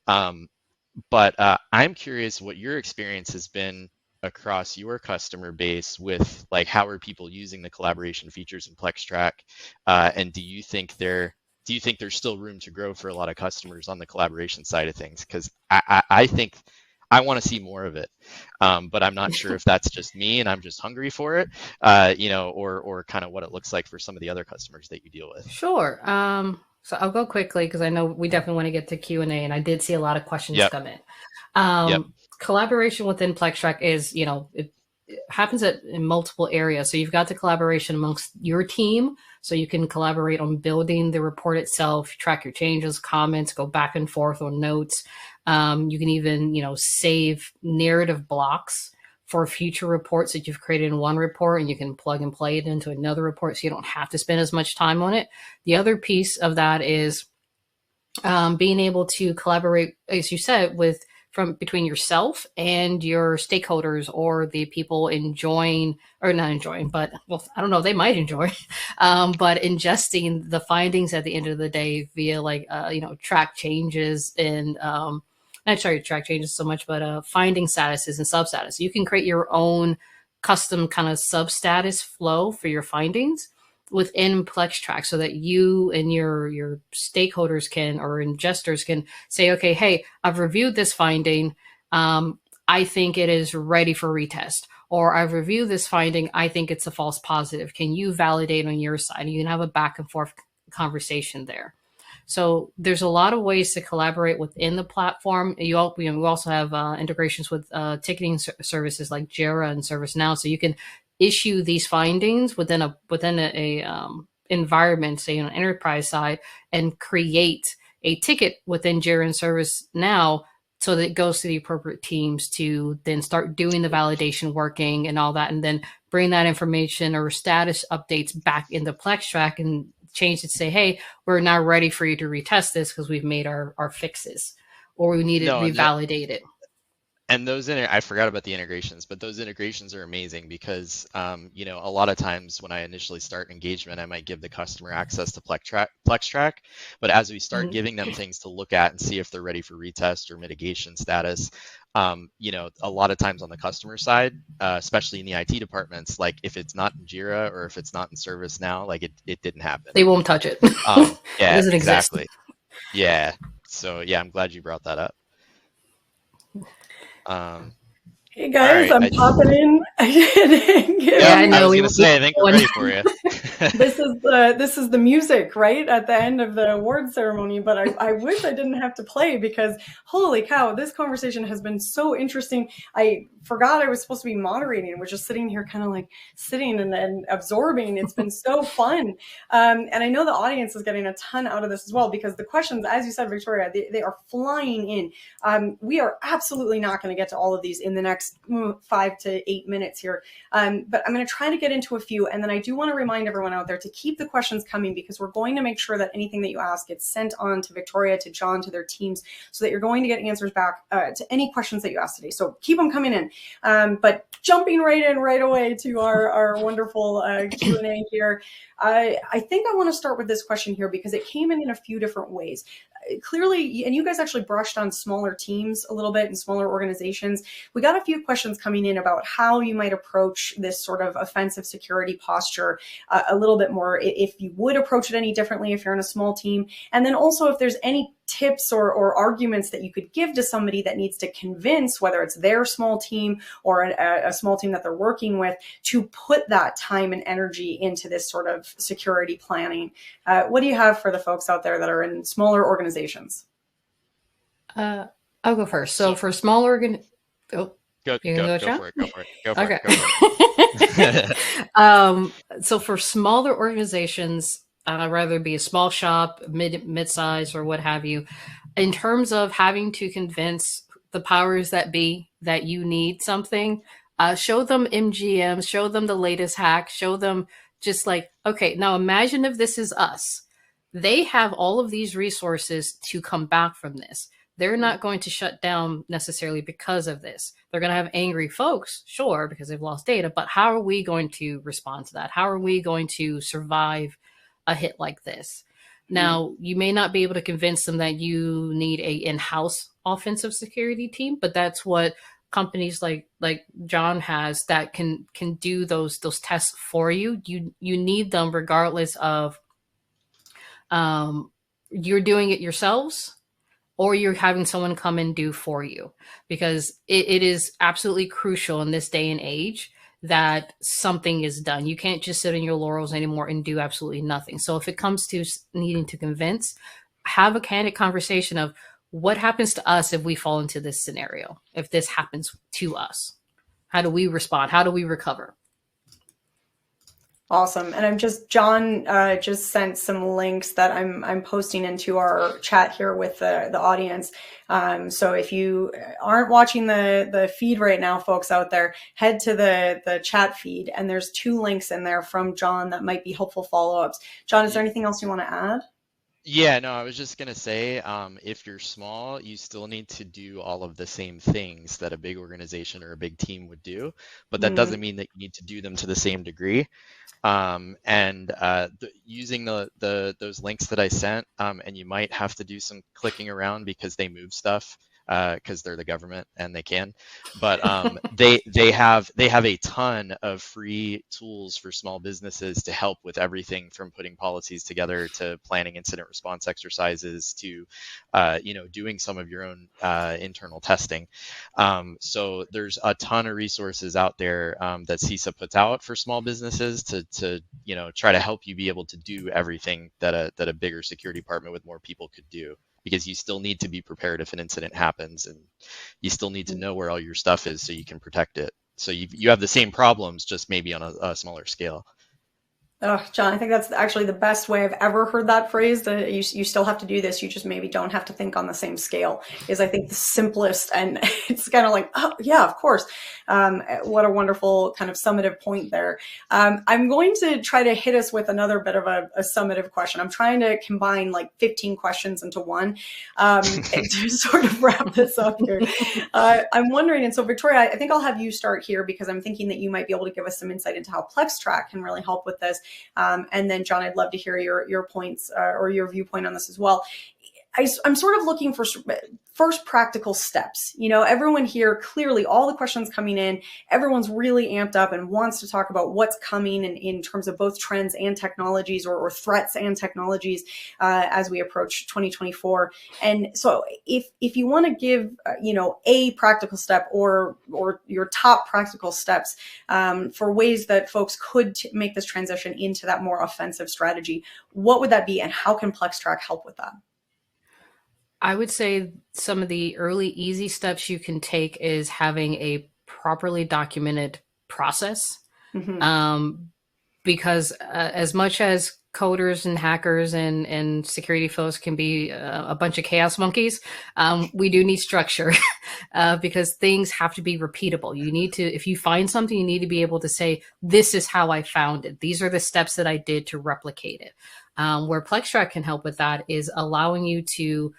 But I'm curious what your experience has been across your customer base with, like, how are people using the collaboration features in PlexTrac, and do you think there's still room to grow for a lot of customers on the collaboration side of things? Because I think I want to see more of it, but I'm not sure if that's just me and I'm just hungry for it, or kind of what it looks like for some of the other customers that you deal with. Sure. So I'll go quickly because I know we definitely want to get to Q&A, and I did see a lot of questions come in. Yep. Collaboration within PlexTrac is, happens in multiple areas. So you've got the collaboration amongst your team. So you can collaborate on building the report itself, track your changes, comments, go back and forth on notes. You can even, save narrative blocks for future reports that you've created in one report, and you can plug and play it into another report so you don't have to spend as much time on it. The other piece of that is being able to collaborate, as you said, from between yourself and your stakeholders or the people enjoying, or not enjoying, but well, I don't know, they might enjoy, but ingesting the findings at the end of the day via track changes and not sorry, track changes so much, but finding statuses and substatus. You can create your own custom kind of substatus flow for your findings within PlexTrac so that you and your stakeholders can, or ingestors can say, okay, hey, I've reviewed this finding. I think it is ready for retest. Or I've reviewed this finding. I think it's a false positive. Can you validate on your side? You can have a back and forth conversation there. So there's a lot of ways to collaborate within the platform. We also have integrations with ticketing services like Jira and ServiceNow, so you can issue these findings within a environment, say on an enterprise side, and create a ticket within Jira and ServiceNow so that it goes to the appropriate teams to then start doing the validation working and all that, and then bring that information or status updates back into PlexTrac and change it to say, hey, we're now ready for you to retest this because we've made our fixes, or we need to revalidate it. And I forgot about the integrations, but those integrations are amazing because, a lot of times when I initially start engagement, I might give the customer access to PlexTrac, but as we start giving them things to look at and see if they're ready for retest or mitigation status, a lot of times on the customer side, especially in the IT departments, like if it's not in Jira or if it's not in ServiceNow, like it didn't happen. They won't touch it. Yeah, it doesn't exactly. exist. Yeah. So yeah, I'm glad you brought that up. Hey guys, right, I'm popping in. I know. I was going to say, I think we're ready for you. This is the music, right, at the end of the award ceremony, but I wish I didn't have to play because holy cow, this conversation has been so interesting. I forgot I was supposed to be moderating. We're just sitting here kind of like sitting and absorbing. It's been so fun. And I know the audience is getting a ton out of this as well because the questions, as you said, Victoria, they are flying in. We are absolutely not going to get to all of these in the next 5 to 8 minutes here. But I'm going to try to get into a few. And then I do want to remind everyone out there to keep the questions coming because we're going to make sure that anything that you ask gets sent on to Victoria, to John, to their teams, so that you're going to get answers back to any questions that you ask today. So keep them coming in. But jumping right in right away to our wonderful Q&A here. I think I want to start with this question here because it came in a few different ways. Clearly, and you guys actually brushed on smaller teams a little bit and smaller organizations. We got a few questions coming in about how you might approach this sort of offensive security posture a little bit more, if you would approach it any differently if you're in a small team. And then also if there's any tips or arguments that you could give to somebody that needs to convince, whether it's their small team or a small team that they're working with, to put that time and energy into this sort of security planning. What do you have for the folks out there that are in smaller organizations? I'll go first. So for small Go for it. So for smaller organizations, rather be a small shop, mid-size, or what have you, in terms of having to convince the powers that be that you need something, show them MGMs, show them the latest hack, show them just like, okay, now imagine if this is us. They have all of these resources to come back from this. They're not going to shut down necessarily because of this. They're going to have angry folks, sure, because they've lost data, but how are we going to respond to that? How are we going to survive a hit like this? Now, you may not be able to convince them that you need a in-house offensive security team, but that's what companies like John has that can do those tests for you. You need them regardless of you're doing it yourselves or you're having someone come and do for you, because it is absolutely crucial in this day and age that something is done. You can't just sit on your laurels anymore and do absolutely nothing. So if it comes to needing to convince, have a candid conversation of what happens to us if we fall into this scenario, if this happens to us. How do we respond? How do we recover? Awesome. And John just sent some links that I'm posting into our chat here with the audience. So if you aren't watching the feed right now, folks out there, head to the chat feed, and there's 2 links in there from John that might be helpful follow-ups. John, is there anything else you want to add? Yeah, no, I was just gonna say, if you're small, you still need to do all of the same things that a big organization or a big team would do, but that doesn't mean that you need to do them to the same degree. Using those links that I sent, and you might have to do some clicking around because they move stuff, because they're the government and they can. But they have a ton of free tools for small businesses to help with everything from putting policies together to planning incident response exercises to doing some of your own internal testing. So there's a ton of resources out there that CISA puts out for small businesses to try to help you be able to do everything that a bigger security department with more people could do, because you still need to be prepared if an incident happens, and you still need to know where all your stuff is so you can protect it. So you have the same problems, just maybe on a smaller scale. Oh, John, I think that's actually the best way I've ever heard that phrase. That you still have to do this. You just maybe don't have to think on the same scale. Is I think the simplest, and it's kind of like, oh yeah, of course. What a wonderful kind of summative point there. I'm going to try to hit us with another bit of a summative question. I'm trying to combine like 15 questions into one, to sort of wrap this up here. I'm wondering, and so Victoria, I think I'll have you start here because I'm thinking that you might be able to give us some insight into how PlexTrac can really help with this. And then, John, I'd love to hear your points or your viewpoint on this as well. I'm sort of looking for first practical steps. Everyone here, clearly all the questions coming in, everyone's really amped up and wants to talk about what's coming in terms of both trends and technologies or threats and technologies as we approach 2024. And so if you want to give, a practical step or your top practical steps for ways that folks could make this transition into that more offensive strategy, what would that be, and how can PlexTrac help with that? I would say some of the early easy steps you can take is having a properly documented process. Because as much as coders and hackers and security folks can be a bunch of chaos monkeys, we do need structure because things have to be repeatable. You need to, if you find something, you need to be able to say, this is how I found it. These are the steps that I did to replicate it. Where PlexTrac can help with that is allowing you to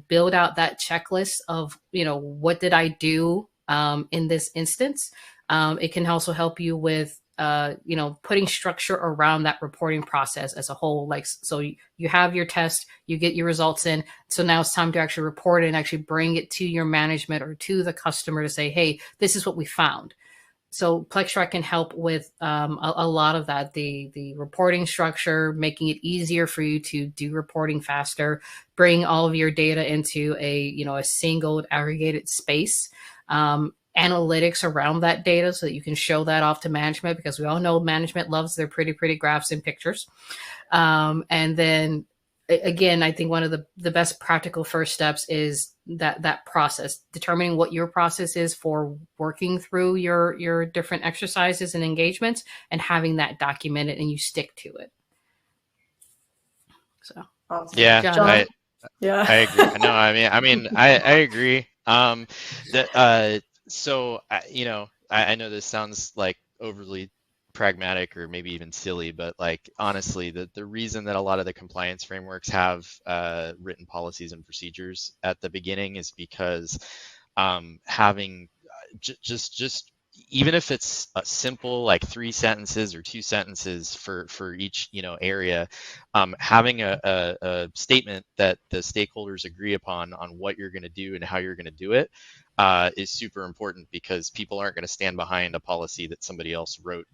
build out that checklist of, what did I do in this instance? It can also help you with, putting structure around that reporting process as a whole. Like, so you have your test, you get your results in. So now it's time to actually report it and actually bring it to your management or to the customer to say, hey, this is what we found. So PlexTrac can help with a lot of that, the reporting structure, making it easier for you to do reporting faster, bring all of your data into a single aggregated space, analytics around that data so that you can show that off to management, because we all know management loves their pretty graphs and pictures. And then again, I think one of the best practical first steps is that process, determining what your process is for working through your different exercises and engagements, and having that documented and you stick to it. So, awesome. Yeah, John? I agree. No, I agree. So I know this sounds like overly pragmatic or maybe even silly, but like honestly, the reason that a lot of the compliance frameworks have written policies and procedures at the beginning is because having just even if it's a simple like 3 sentences or 2 sentences for each area, having a statement that the stakeholders agree upon on what you're going to do and how you're going to do it is super important, because people aren't going to stand behind a policy that somebody else wrote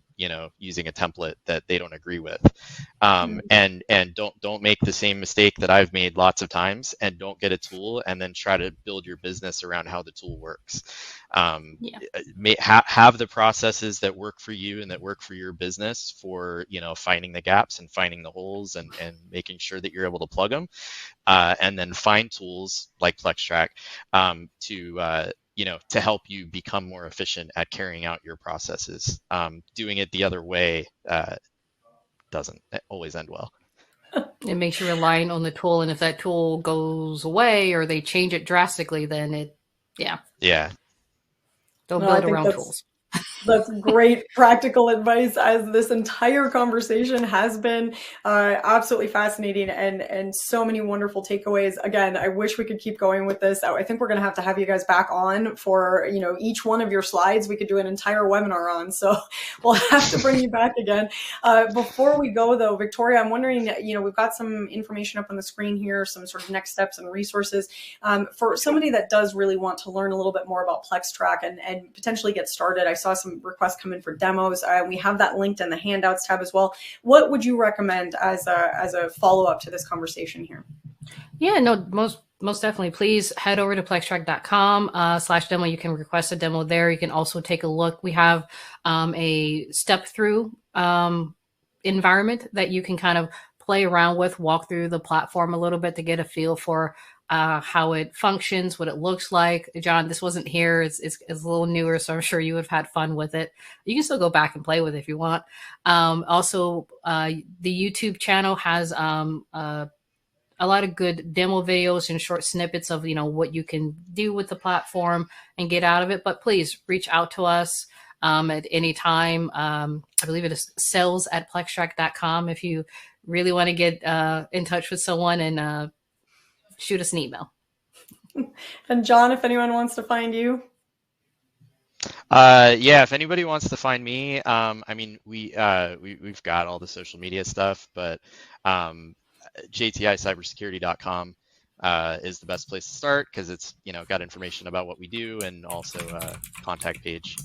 using a template that they don't agree with. And don't make the same mistake that I've made lots of times, and don't get a tool and then try to build your business around how the tool works. Have the processes that work for you and that work for your business for finding the gaps and finding the holes and making sure that you're able to plug them, and then find tools like PlexTrac to help you become more efficient at carrying out your processes. Doing it the other way doesn't always end well. It makes you relying on the tool, and if that tool goes away or they change it drastically, then Yeah. don't No, I build think around tools. that's great practical advice, as this entire conversation has been absolutely fascinating, and so many wonderful takeaways. Again, I wish we could keep going with this. I think we're going to have you guys back on for, each one of your slides. We could do an entire webinar on, so we'll have to bring you back again. Before we go though, Victoria, I'm wondering, we've got some information up on the screen here, some sort of next steps and resources for somebody that does really want to learn a little bit more about PlexTrac and potentially get started. I saw some requests come in for demos. We have that linked in the handouts tab as well. What would you recommend as a follow-up to this conversation here? Yeah, no, most definitely. Please head over to plextrac.com/demo. You can request a demo there. You can also take a look. We have a step through environment that you can kind of play around with, walk through the platform a little bit to get a feel for how it functions, what it looks like. John, this wasn't here. It's a little newer, so I'm sure you would have had fun with it. You can still go back and play with it if you want. Also, the YouTube channel has a lot of good demo videos and short snippets of what you can do with the platform and get out of it. But please reach out to us at any time. I believe it is sales@plextrac.com if you really want to get in touch with someone, and shoot us an email. And John, if anyone wants to find you. If anybody wants to find me, we've got all the social media stuff, but JTICybersecurity.com is the best place to start, because it's got information about what we do and also a contact page.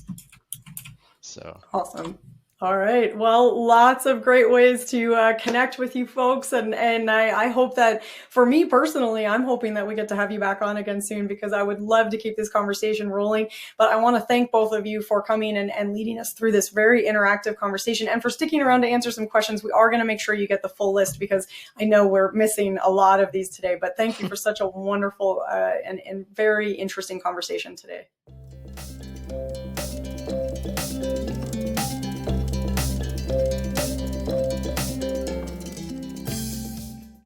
So awesome. All right. Well, lots of great ways to connect with you folks. And I hope that, for me personally, I'm hoping that we get to have you back on again soon, because I would love to keep this conversation rolling. But I want to thank both of you for coming and leading us through this very interactive conversation, and for sticking around to answer some questions. We are going to make sure you get the full list, because I know we're missing a lot of these today. But thank you for such a wonderful and very interesting conversation today.